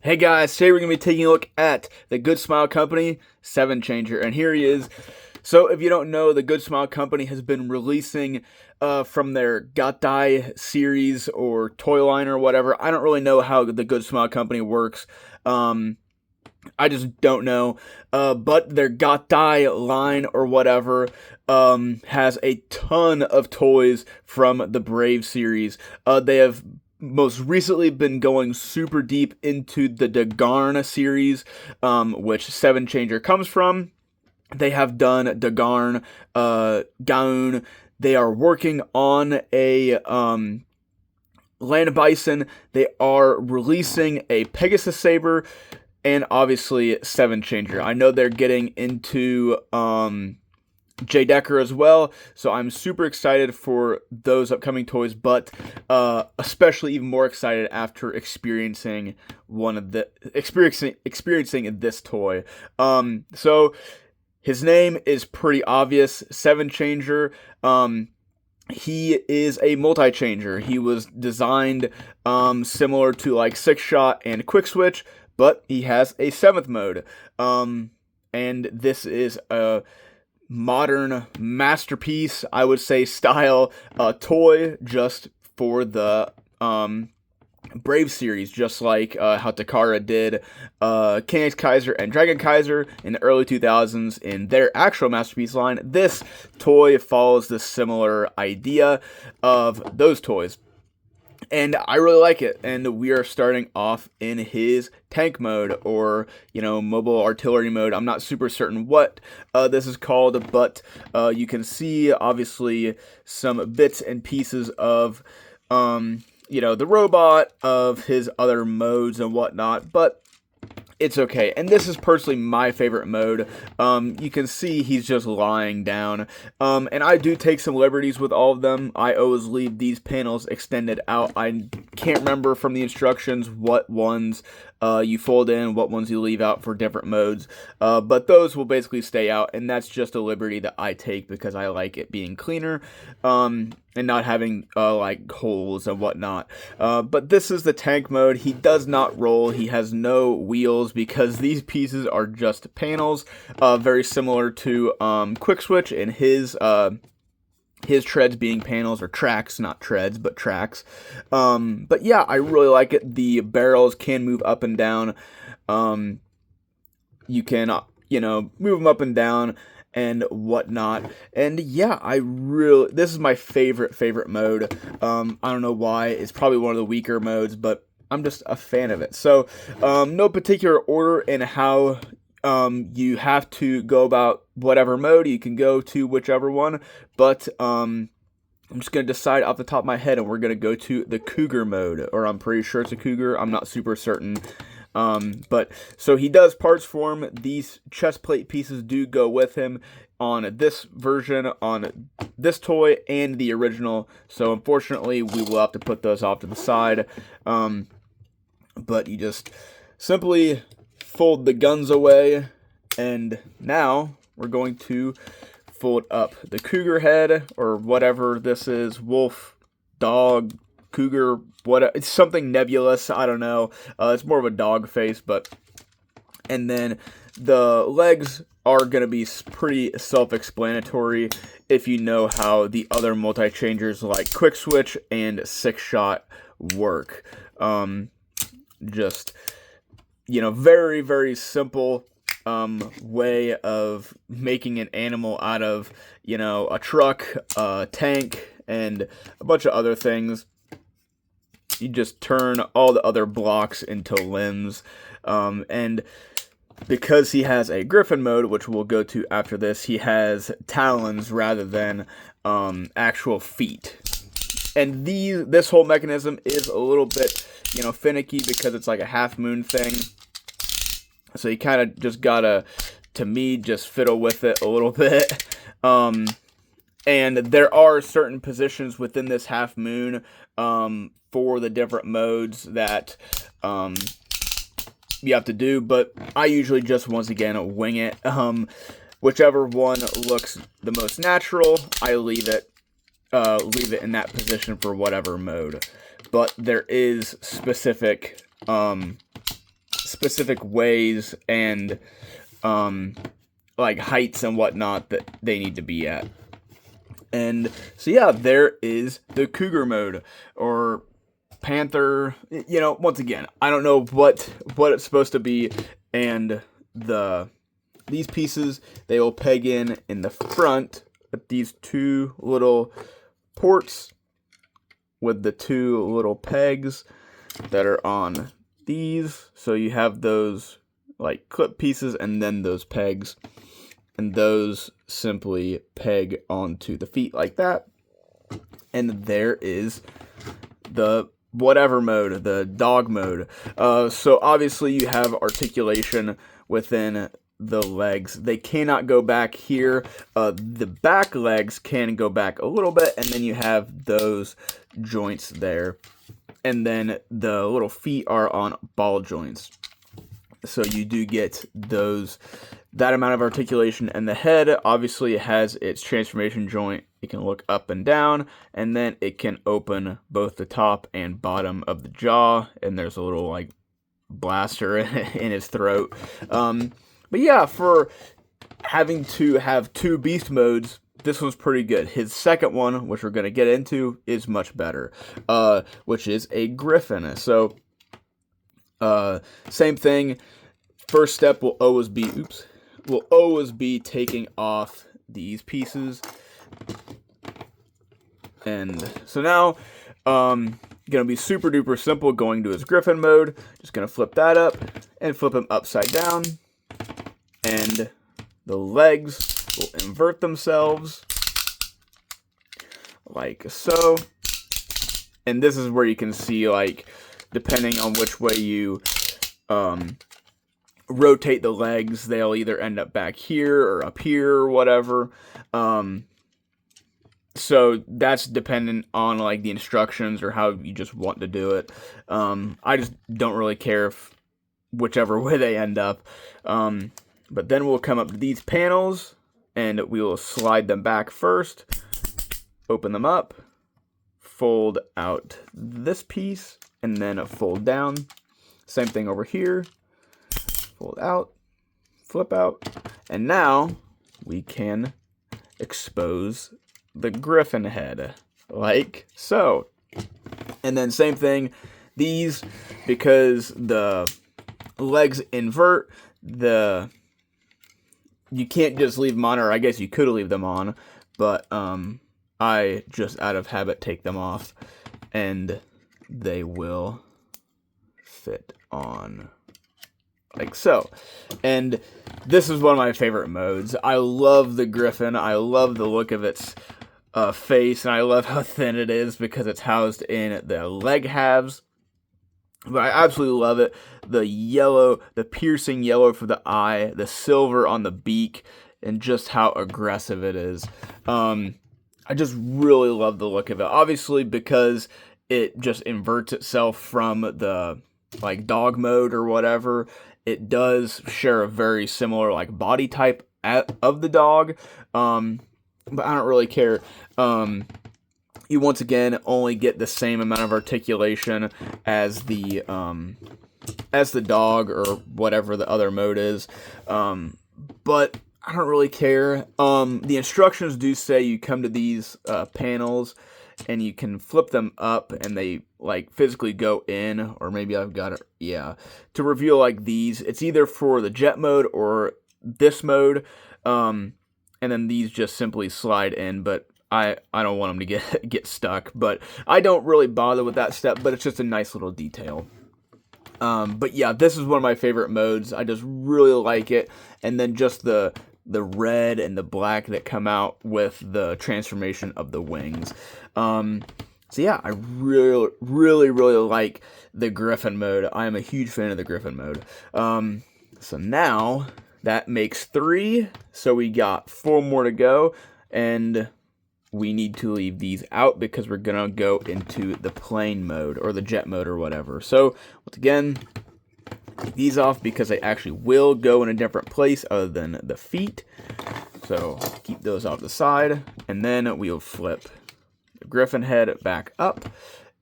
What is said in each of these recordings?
Hey guys, today we're going to be taking a look at the Good Smile Company 7 Changer, and here he is. So if you don't know, the Good Smile Company has been releasing from their Gattai series or toy line or whatever. I don't really know how the Good Smile Company works. I just don't know. But their Gattai line or whatever has a ton of toys from the Brave series. They have most recently been going super deep into the Dagarn series, which 7 Changer comes from. They have done Dagarn, Gaun. They are working on a Land Bison. They are releasing a Pegasus Saber, and obviously 7 Changer. I know they're getting into Jay Decker as well, so I'm super excited for those upcoming toys, but especially even more excited after experiencing experiencing this toy. So his name is pretty obvious, 7 Changer. He is a multi-changer. He was designed similar to like 6-Shot and Quick Switch, but he has a 7th mode. And this is a modern masterpiece, I would say, style toy just for the Brave series, just like how Takara did King X Kaiser and Dragon Kaiser in the early 2000s in their actual Masterpiece line. This toy follows the similar idea of those toys, and I really like it. And we are starting off in his tank mode, or mobile artillery mode. I'm not super certain what this is called, but you can see obviously some bits and pieces of the robot, of his other modes and whatnot, but it's okay. And this is personally my favorite mode. You can see he's just lying down. And I do take some liberties with all of them. I always leave these panels extended out. I can't remember from the instructions what ones you fold in, what ones you leave out for different modes. But those will basically stay out, and that's just a liberty that I take because I like it being cleaner. And not having like holes and whatnot. But this is the tank mode. He does not roll. He has no wheels because these pieces are just panels, very similar to Quick Switch and his treads being panels, or tracks, not treads, but tracks. But yeah, I really like it. The barrels can move up and down. You can, move them up and down and whatnot. And yeah, this is my favorite mode. I don't know why. It's probably one of the weaker modes, but I'm just a fan of it. So, no particular order in how you have to go about whatever mode. You can go to whichever one, but I'm just going to decide off the top of my head, and we're going to go to the Cougar mode, or I'm pretty sure it's a Cougar. I'm not super certain. But so he does parts form. These chest plate pieces do go with him on this version, on this toy, and the original. So unfortunately, we will have to put those off to the side. But you just simply fold the guns away, and now we're going to fold up the Cougar head, or whatever this is, wolf, dog, cougar, it's something nebulous, I don't know. It's more of a dog face, and then the legs are going to be pretty self-explanatory if you know how the other multi-changers like Quick Switch and 6-Shot work. Just, very, very simple way of making an animal out of, a truck, a tank, and a bunch of other things. You just turn all the other blocks into limbs, and because he has a Griffin mode, which we'll go to after this, he has talons rather than actual feet. And this whole mechanism is a little bit, finicky because it's like a half moon thing. So you kind of just gotta, to me, just fiddle with it a little bit. And there are certain positions within this half moon for the different modes that you have to do, but I usually just, once again, wing it. Whichever one looks the most natural, I leave it in that position for whatever mode. But there is specific specific ways and like heights and whatnot that they need to be at. And so yeah, there is the Cougar mode, or Panther. You know, once again, I don't know what it's supposed to be, and these pieces, they will peg in the front with these two little ports with the two little pegs that are on these. So you have those like clip pieces and then those pegs, and those simply peg onto the feet like that. And there is the whatever mode, the dog mode. So obviously you have articulation within the legs. They cannot go back here. The back legs can go back a little bit, and then you have those joints there. And then the little feet are on ball joints. So you do get that amount of articulation. And the head obviously has its transformation joint. It can look up and down, and then it can open both the top and bottom of the jaw, and there's a little like blaster in his throat. But yeah, for having to have two beast modes, this one's pretty good. His second one, which we're going to get into, is much better, which is a Griffin. So, same thing. First step will always be taking off these pieces. And so now, gonna be super duper simple going to his Griffin mode. Just gonna flip that up and flip him upside down. And the legs will invert themselves like so. And this is where you can see, like, depending on which way you rotate the legs, they'll either end up back here or up here or whatever. So that's dependent on like the instructions or how you just want to do it. I just don't really care if whichever way they end up. But then we'll come up to these panels and we will slide them back first, open them up, fold out this piece, and then fold down. Same thing over here. Fold out, flip out, and now we can expose the Griffin head, like so. And then same thing, these, because the legs invert, you can't just leave them on, or I guess you could leave them on, but I just out of habit take them off, and they will fit on like so. And this is one of my favorite modes. I love the Griffin. I love the look of its face, and I love how thin it is because it's housed in the leg halves. But I absolutely love it. The yellow, the piercing yellow for the eye, the silver on the beak, and just how aggressive it is. I just really love the look of it. Obviously, because it just inverts itself from the like dog mode or whatever, it does share a very similar like body type of the dog. But I don't really care. You once again only get the same amount of articulation as the dog or whatever the other mode is. But I don't really care. The instructions do say you come to these panels and you can flip them up and they like physically go in, or maybe I've got it, yeah, to reveal like these. It's either for the jet mode or this mode. And then these just simply slide in, but I don't want them to get stuck. But I don't really bother with that step, but it's just a nice little detail. But yeah, this is one of my favorite modes. I just really like it. And then just the red and the black that come out with the transformation of the wings. So yeah, I really, really, really like the Griffin mode. I am a huge fan of the Griffin mode. So now that makes 3. So we got 4 more to go, and we need to leave these out because we're gonna go into the plane mode or the jet mode or whatever. So once again, take these off because they actually will go in a different place other than the feet. So keep those off the side, and then we'll flip the Griffin head back up,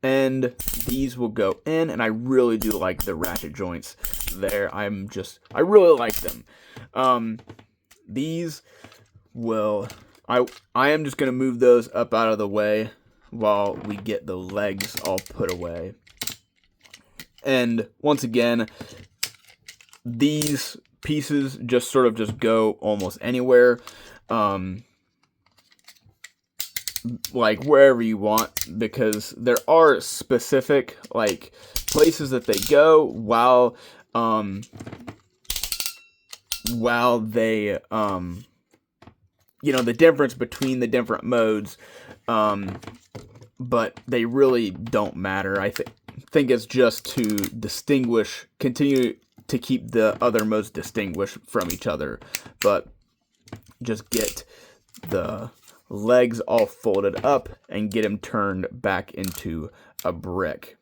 and these will go in. And I really do like the ratchet joints there. I really like them. These will, I am just going to move those up out of the way while we get the legs all put away. And once again, these pieces just sort of just go almost anywhere, like wherever you want, because there are specific like places that they go while they the difference between the different modes, but they really don't matter. I think it's just to continue to keep the other modes distinguished from each other, but just get the legs all folded up and get them turned back into a brick,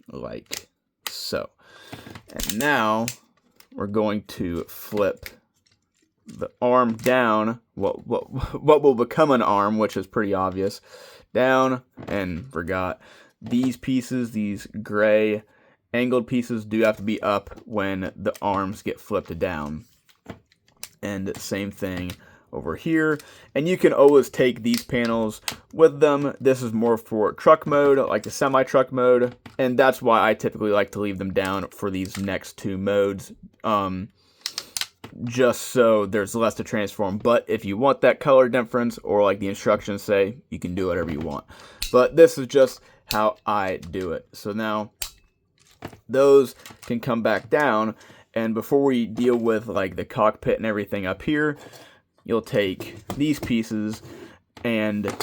like so. And now we're going to flip the arm down, what will become an arm, which is pretty obvious, down, and forgot. These pieces, these gray angled pieces, do have to be up when the arms get flipped down. And same thing over here. And you can always take these panels with them. This is more for truck mode, like the semi-truck mode, and that's why I typically like to leave them down for these next two modes, just so there's less to transform. But if you want that color difference, or like the instructions say, you can do whatever you want. But this is just how I do it. So now those can come back down, and before we deal with like the cockpit and everything up here, you'll take these pieces, and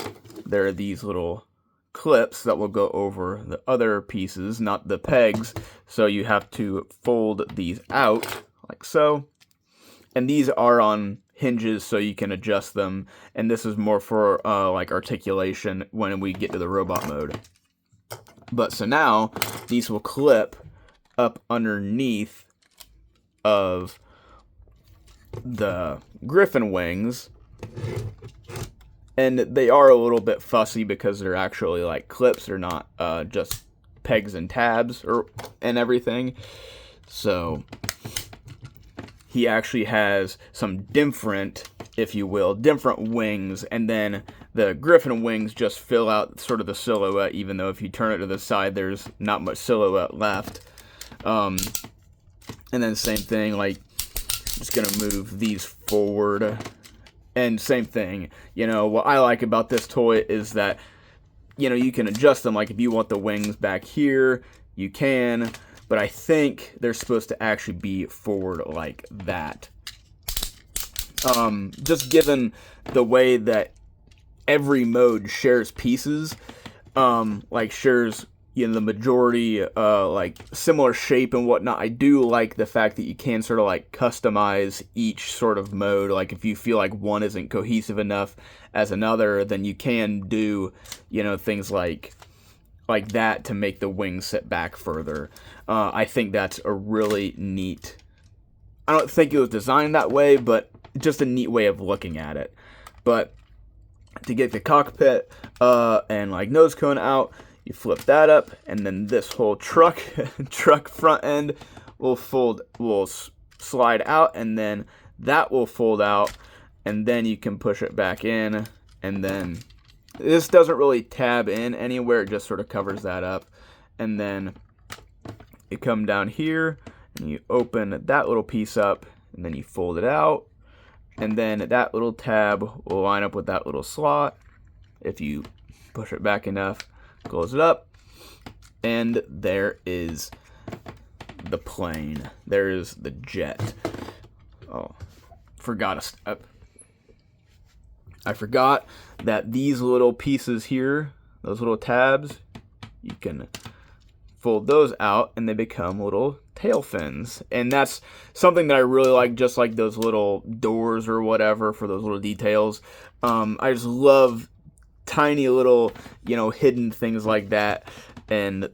there are these little clips that will go over the other pieces, not the pegs, so you have to fold these out like so. And these are on hinges, so you can adjust them, and this is more for like articulation when we get to the robot mode. But so now these will clip up underneath of the Griffin wings, and they are a little bit fussy because they're actually like clips. They're not just pegs and tabs and everything. So he actually has some different, if you will, different wings, and then the Griffin wings just fill out sort of the silhouette, even though if you turn it to the side, there's not much silhouette left. And then same thing, like, just gonna move these forward, and same thing, what I like about this toy is that, you can adjust them. Like if you want the wings back here, you can, but I think they're supposed to actually be forward like that. Just given the way that every mode shares pieces, like shares, the majority, like similar shape and whatnot. I do like the fact that you can sort of like customize each sort of mode. Like if you feel like one isn't cohesive enough as another, then you can do, things like that to make the wings sit back further. I think that's a really neat, I don't think it was designed that way, but just a neat way of looking at it. But to get the cockpit and like nose cone out, you flip that up, and then this whole truck front end will slide out, and then that will fold out, and then you can push it back in, and then this doesn't really tab in anywhere, it just sort of covers that up. And then you come down here and you open that little piece up, and then you fold it out, and then that little tab will line up with that little slot. If you push it back enough, close it up, and there is the plane. There is the jet. Oh, forgot a step. I forgot that these little pieces here, those little tabs, you can fold those out and they become little tail fins. And that's something that I really like, just like those little doors or whatever for those little details. I just love tiny little, hidden things like that. And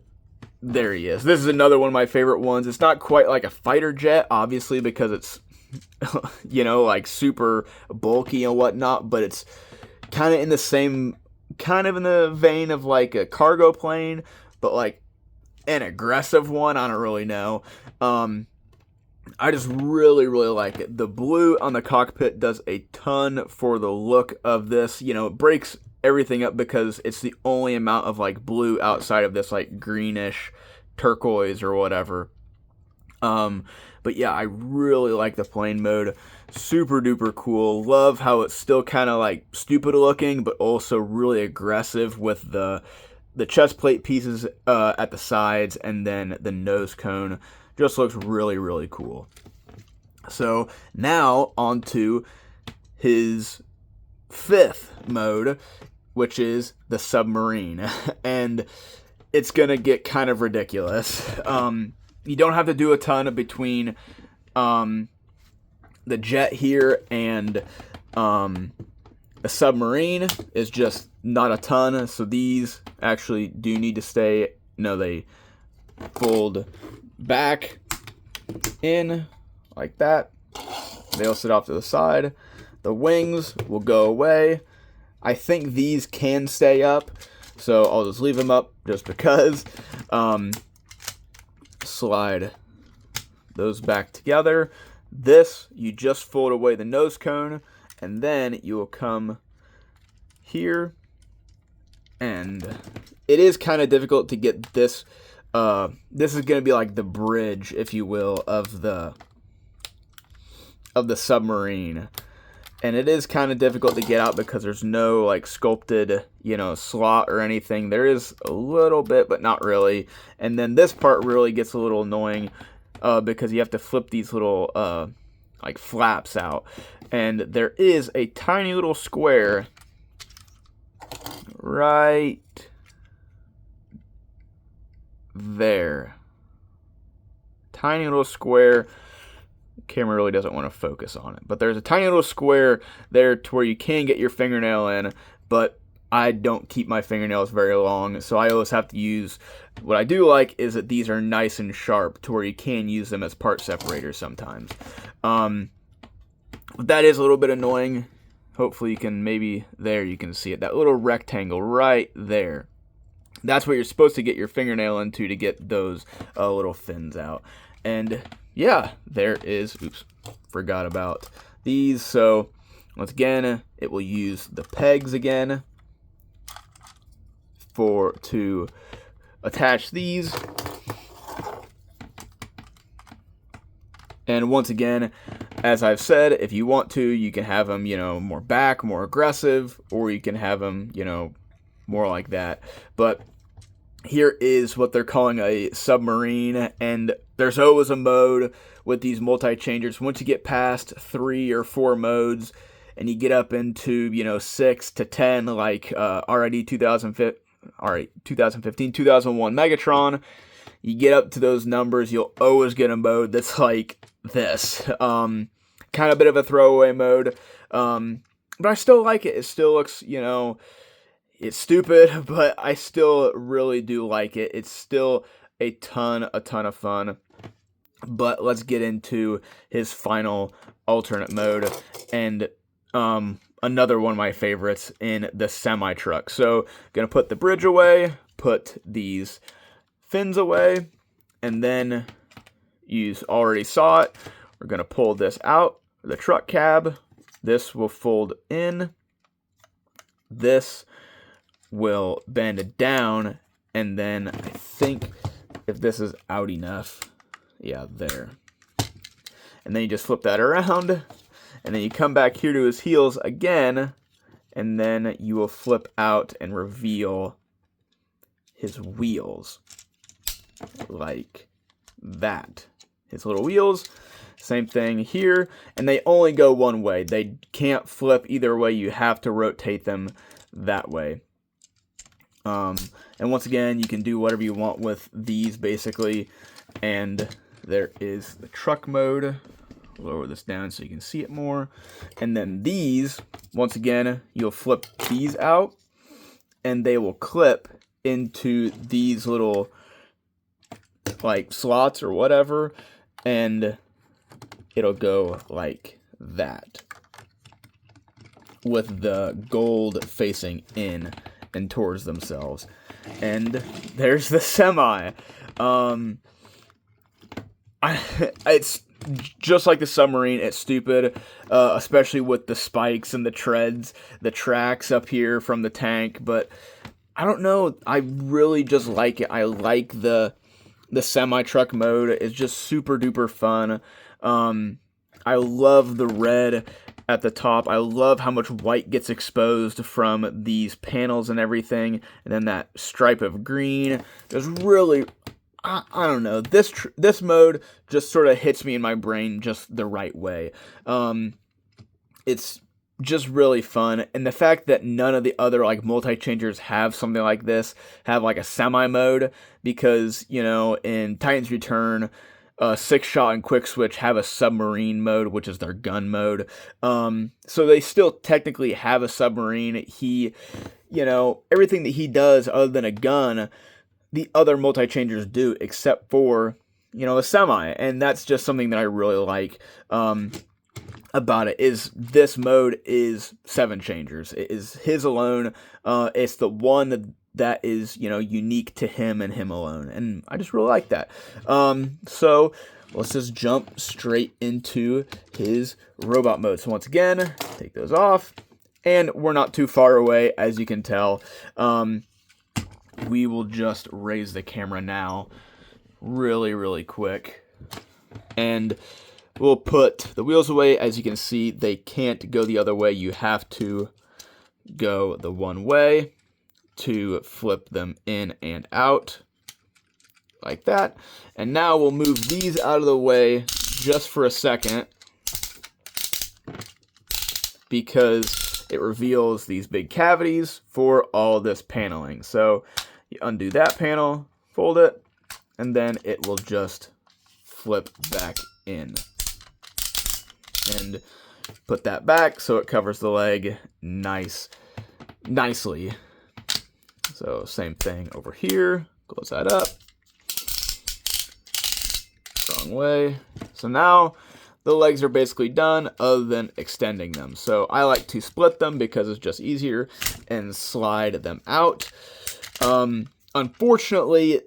there he is. This is another one of my favorite ones. It's not quite like a fighter jet, obviously, because it's, like super bulky and whatnot, but it's kind of in the vein of like a cargo plane, but like an aggressive one. I don't really know. I just really, really like it. The blue on the cockpit does a ton for the look of this. You know, it breaks everything up because it's the only amount of like blue outside of this like greenish turquoise or whatever. But yeah, I really like the plane mode. Super duper cool. Love how it's still kind of like stupid looking, but also really aggressive with the chest plate pieces at the sides, and then the nose cone just looks really, really cool. So now on to his fifth mode, which is the submarine. And it's going to get kind of ridiculous. You don't have to do a ton between the jet here and a submarine is just not a ton. So these actually do need to stay. No, they fold back in like that. They'll sit off to the side. The wings will go away. I think these can stay up, so I'll just leave them up just because. Slide those back together. This, you just fold away the nose cone, and then you will come here, and it is kind of difficult to get this. This is going to be like the bridge, if you will, of the submarine. And it is kind of difficult to get out because there's no like sculpted, slot or anything. There is a little bit, but not really. And then this part really gets a little annoying because you have to flip these little like flaps out. And there is a tiny little square right there. Tiny little square. Camera really doesn't want to focus on it, but there's a tiny little square there to where you can get your fingernail in, but I don't keep my fingernails very long, so I always have to use, what I do like is that these are nice and sharp to where you can use them as part separators sometimes. That is a little bit annoying. Hopefully you can, maybe there you can see it, that little rectangle right there. That's what you're supposed to get your fingernail into to get those little fins out. And yeah, there is, oops, forgot about these. So once again, it will use the pegs again to attach these. And once again, as I've said, if you want to, you can have them, more back, more aggressive, or you can have them, more like that. But here is what they're calling a submarine, and there's always a mode with these multi-changers. Once you get past 3 or 4 modes, and you get up into, 6 to 10, like RID 2015, 2001 Megatron, you get up to those numbers, you'll always get a mode that's like this. Kind of a bit of a throwaway mode, but I still like it. It still looks, it's stupid, but I still really do like it. It's still a ton of fun. But let's get into his final alternate mode, and another one of my favorites in the semi-truck. So, gonna put the bridge away, put these fins away, and then you already saw it. We're gonna pull this out, the truck cab. This will fold in. This will bend it down, and then I think if this is out enough, yeah, there. And then you just flip that around, and then you come back here to his heels again, and then you will flip out and reveal his wheels like that. His little wheels, same thing here, and they only go one way. They can't flip either way. You have to rotate them that way. And once again, you can do whatever you want with these, basically. And there is the truck mode. Lower this down so you can see it more. And then these, once again, you'll flip these out, and they will clip into these little, like, slots or whatever, and it'll go like that, with the gold facing in and towards themselves. And there's the semi. just like the submarine, it's stupid, especially with the spikes and the treads, the tracks up here from the tank. But I don't know, I really just like it. I like the semi-truck mode. It's just super duper fun. I love the red at the top. I love how much white gets exposed from these panels and everything. And then that stripe of green. There's really, I don't know. This mode just sort of hits me in my brain just the right way. It's just really fun, and the fact that none of the other like multi-changers have something like this, have like a semi mode, because in Titans Return, Six Shot and Quick Switch have a submarine mode, which is their gun mode. So they still technically have a submarine. He, everything that he does other than a gun, the other multi-changers do, except for a semi, and that's just something that I really like. About it is this mode is 7 changers. It is his alone. It's the one that is unique to him and him alone, and I just really like that. So let's just jump straight into his robot mode. So once again, take those off, and we're not too far away, as you can tell. We will just raise the camera now, really quick, and we'll put the wheels away. As you can see, they can't go the other way. You have to go the one way to flip them in and out, like that. And now we'll move these out of the way just for a second, because it reveals these big cavities for all this paneling. So you undo that panel, fold it, and then it will just flip back in. And put that back so it covers the leg nicely. So same thing over here. Close that up. Wrong way. So now the legs are basically done, other than extending them. So I like to split them because it's just easier, and slide them out. Unfortunately,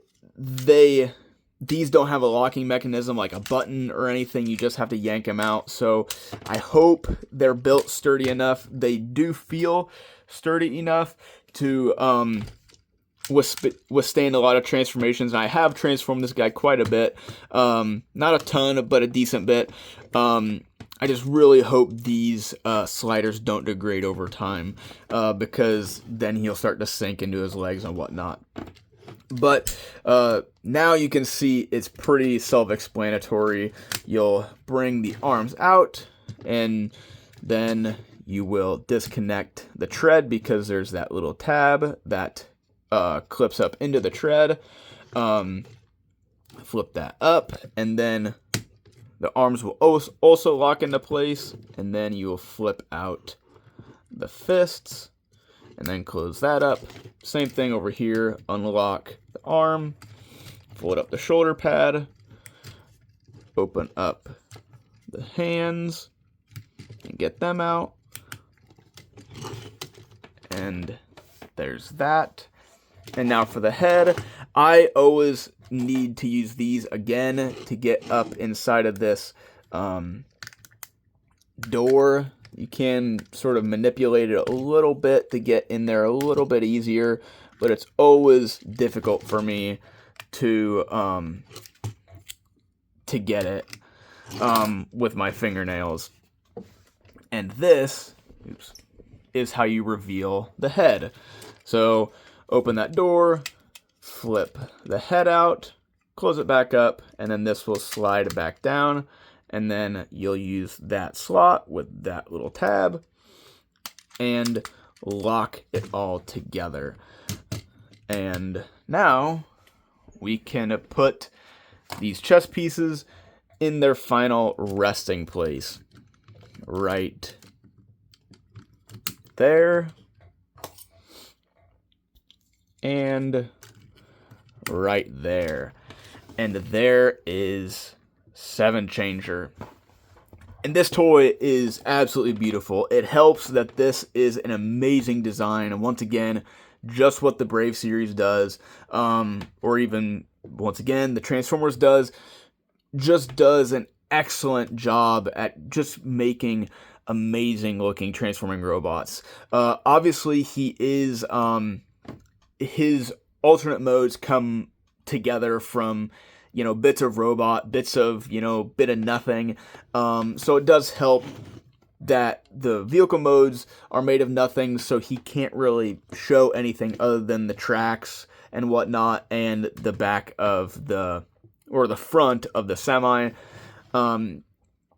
these don't have a locking mechanism like a button or anything. You just have to yank them out. So I hope they're built sturdy enough. They do feel sturdy enough to withstand a lot of transformations. And I have transformed this guy quite a bit. Not a ton, but a decent bit. I just really hope these sliders don't degrade over time, because then he'll start to sink into his legs and whatnot. But now you can see it's pretty self-explanatory. You'll bring the arms out, and then you will disconnect the tread, because there's that little tab that clips up into the tread. Flip that up, and then the arms will also lock into place, and then you will flip out the fists, and then close that up. Same thing over here. Unlock the arm, fold up the shoulder pad, open up the hands, and get them out. And there's that. And now for the head, I always need to use these again to get up inside of this door. You can sort of manipulate it a little bit to get in there a little bit easier, but it's always difficult for me to get it with my fingernails. And this is how you reveal the head. So open that door, flip the head out, close it back up, and then this will slide back down. And then you'll use that slot with that little tab and lock it all together. And now we can put these chest pieces in their final resting place. Right there. And right there. And there is 7 Changer. And this toy is absolutely beautiful. It helps that this is an amazing design, and once again, just what the Brave series does, or even once again the Transformers does, just does an excellent job at just making amazing looking transforming robots. Obviously, he is his alternate modes come together from bits of robot, bits of bit of nothing. So it does help that the vehicle modes are made of nothing, so he can't really show anything other than the tracks and whatnot, and the back of the front of the semi.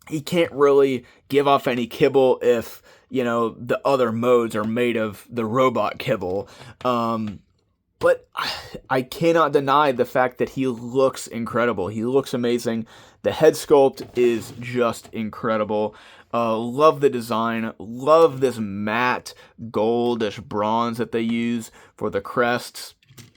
He can't really give off any kibble if the other modes are made of the robot kibble. But I cannot deny the fact that he looks incredible. He looks amazing. The head sculpt is just incredible. Love the design. Love this matte goldish bronze that they use for the crests.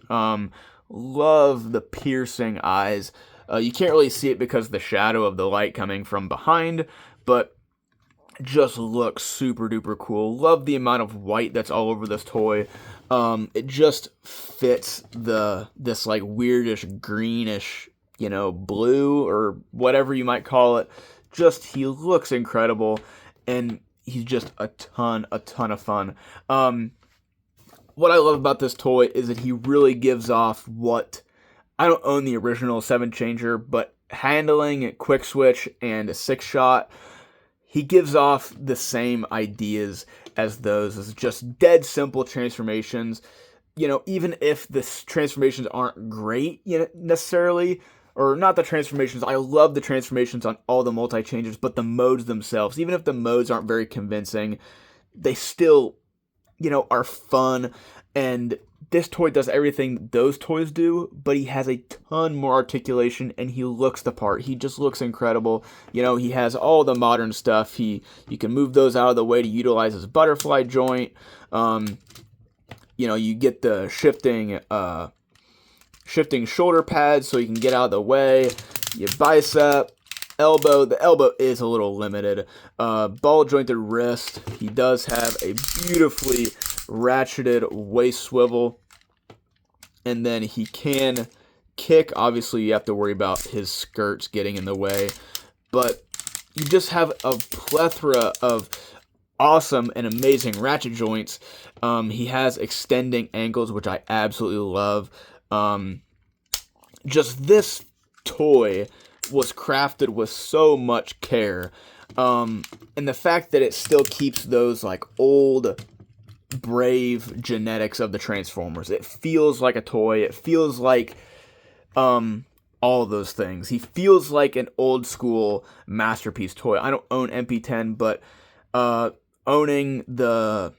Love the piercing eyes. You can't really see it because of the shadow of the light coming from behind, but just looks super duper cool. Love the amount of white that's all over this toy. It just fits this like weirdish greenish, blue or whatever you might call it. Just he looks incredible, and he's just a ton of fun. What I love about this toy is that he really gives off what I don't own the original 7-changer, but handling, quick switch, and a 6-shot, he gives off the same ideas as those. It's just dead simple transformations. Even if the transformations aren't great, necessarily, or not the transformations. I love the transformations on all the multi-changers, but the modes themselves, even if the modes aren't very convincing, they still, are fun. And this toy does everything those toys do, but he has a ton more articulation, and he looks the part. He just looks incredible. He has all the modern stuff. You can move those out of the way to utilize his butterfly joint. You get the shifting shoulder pads so you can get out of the way. Your bicep, elbow. The elbow is a little limited. Ball jointed wrist. He does have a beautifully ratcheted waist swivel. And then he can kick. Obviously, you have to worry about his skirts getting in the way. But you just have a plethora of awesome and amazing ratchet joints. He has extending ankles, which I absolutely love. Just this toy was crafted with so much care. And the fact that it still keeps those like old brave genetics of the Transformers. It feels like a toy. It feels like all of those things. He feels like an old school masterpiece toy. I don't own MP10, but owning the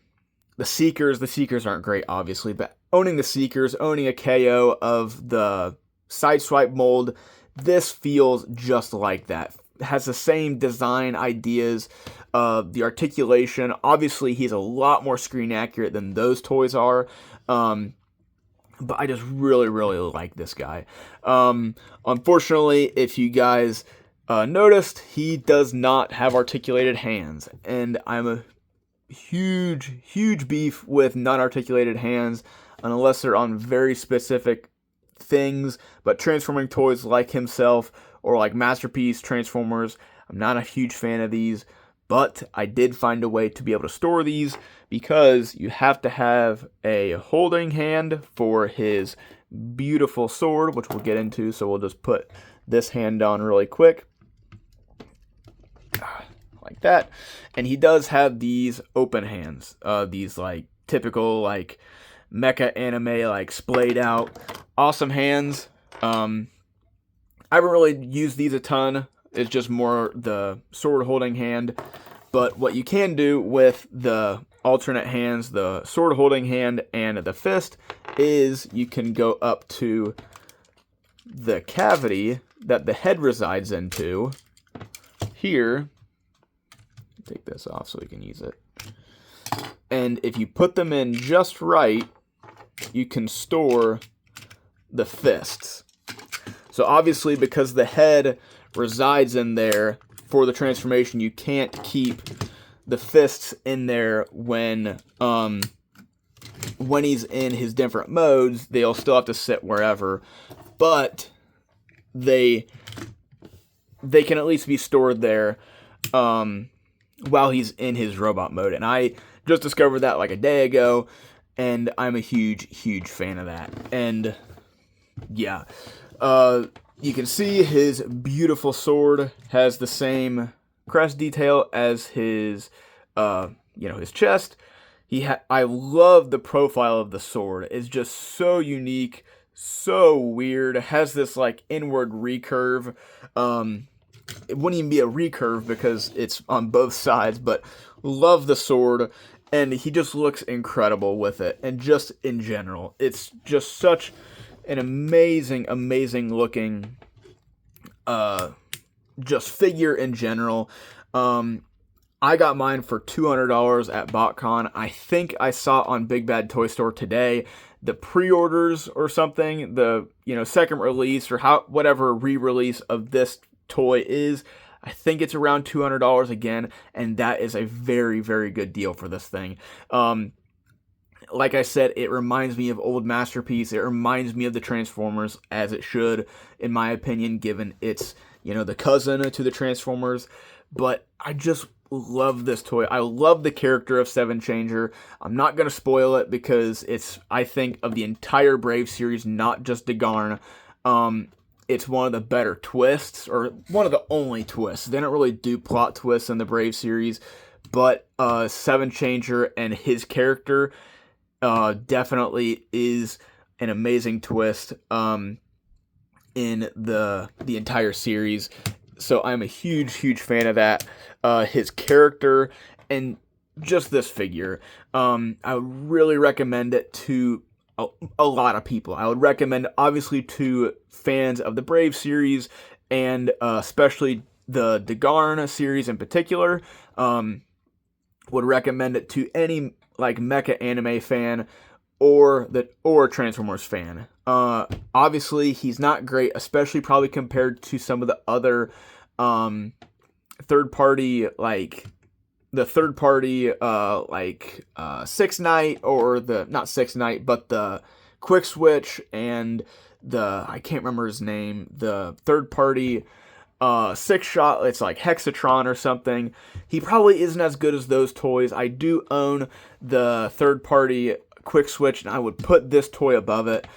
Seekers aren't great, obviously, but owning the Seekers, owning a KO of the Sideswipe mold, this feels just like that. It has the same design ideas, the articulation. Obviously, he's a lot more screen accurate than those toys are. But I just really, really like this guy. Unfortunately, if you guys noticed, he does not have articulated hands. And I'm a huge beef with non-articulated hands, unless they're on very specific things. But transforming toys like himself, or like Masterpiece Transformers, I'm not a huge fan of these. But I did find a way to be able to store these, because you have to have a holding hand for his beautiful sword, which we'll get into. So we'll just put this hand on really quick, like that. And he does have these open hands, these like typical like mecha anime like splayed out awesome hands. I haven't really used these a ton. It's just more the sword holding hand. But what you can do with the alternate hands, the sword holding hand and the fist, is you can go up to the cavity that the head resides into here. Take this off so we can use it. And if you put them in just right, you can store the fists. So obviously, because the head resides in there for the transformation, you can't keep the fists in there when he's in his different modes. They'll still have to sit wherever, but they they can at least be stored there while he's in his robot mode. And I just discovered that like a day ago, and I'm a huge fan of that. And yeah, you can see his beautiful sword has the same crest detail as his, his chest. I love the profile of the sword. It's just so unique, so weird. It has this like inward recurve. It wouldn't even be a recurve because it's on both sides, but love the sword, and he just looks incredible with it. And just in general, it's just such an amazing looking just figure in general. I got mine for $200 at BotCon. I think I saw on Big Bad Toy Store today the pre-orders or something, the second release or whatever re-release of this toy is. I think it's around $200 again, and that is a very good deal for this thing. Like I said, it reminds me of old Masterpiece. It reminds me of the Transformers, as it should, in my opinion, given it's the cousin to the Transformers. But I just love this toy. I love the character of Seven Changer. I'm not going to spoil it because it's, I think, of the entire Brave series, not just DeGarn. It's one of the better twists, or one of the only twists. They don't really do plot twists in the Brave series, but Seven Changer and his character definitely is an amazing twist in the entire series. So I'm a huge fan of that. His character and just this figure. I would really recommend it to a lot of people. I would recommend, obviously, to fans of the Brave series, and especially the DeGarn series in particular. Would recommend it to any like mecha anime fan or Transformers fan. Obviously, he's not great, especially probably compared to some of the other third party Six Night, or not Six Night, but the Quick Switch, and I can't remember his name, the third party Six Shot, it's like Hexatron or something. He probably isn't as good as those toys. I do own the third party Quick Switch, and I would put this toy above it.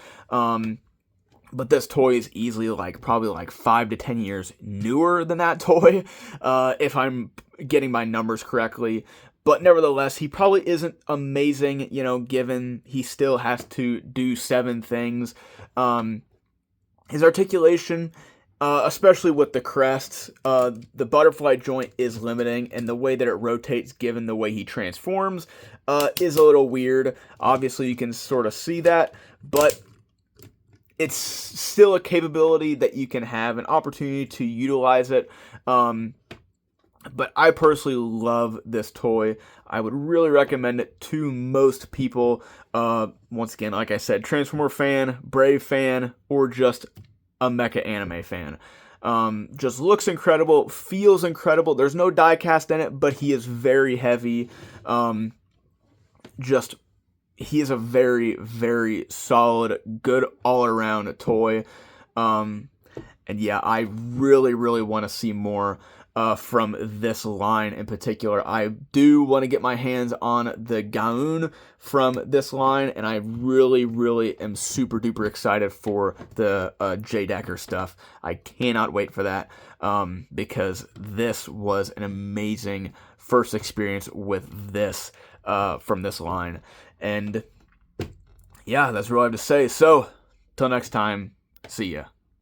But this toy is easily probably 5 to 10 years newer than that toy, if I'm getting my numbers correctly. But nevertheless, he probably isn't amazing, given he still has to do 7 things. His articulation, especially with the crests, the butterfly joint is limiting, and the way that it rotates, given the way he transforms, is a little weird. Obviously, you can sort of see that, but it's still a capability that you can have, an opportunity to utilize it. But I personally love this toy. I would really recommend it to most people. Once again, like I said, Transformer fan, Brave fan, or just a mecha anime fan. Just looks incredible, feels incredible. There's no die cast in it, but he is very heavy. He is a very solid, good all-around toy. And yeah, I really want to see more from this line in particular. I do want to get my hands on the Gaun from this line, and I really am super duper excited for the Jay Decker stuff. I cannot wait for that, because this was an amazing first experience with this from this line. And yeah, that's all I have to say. So, till next time, see ya.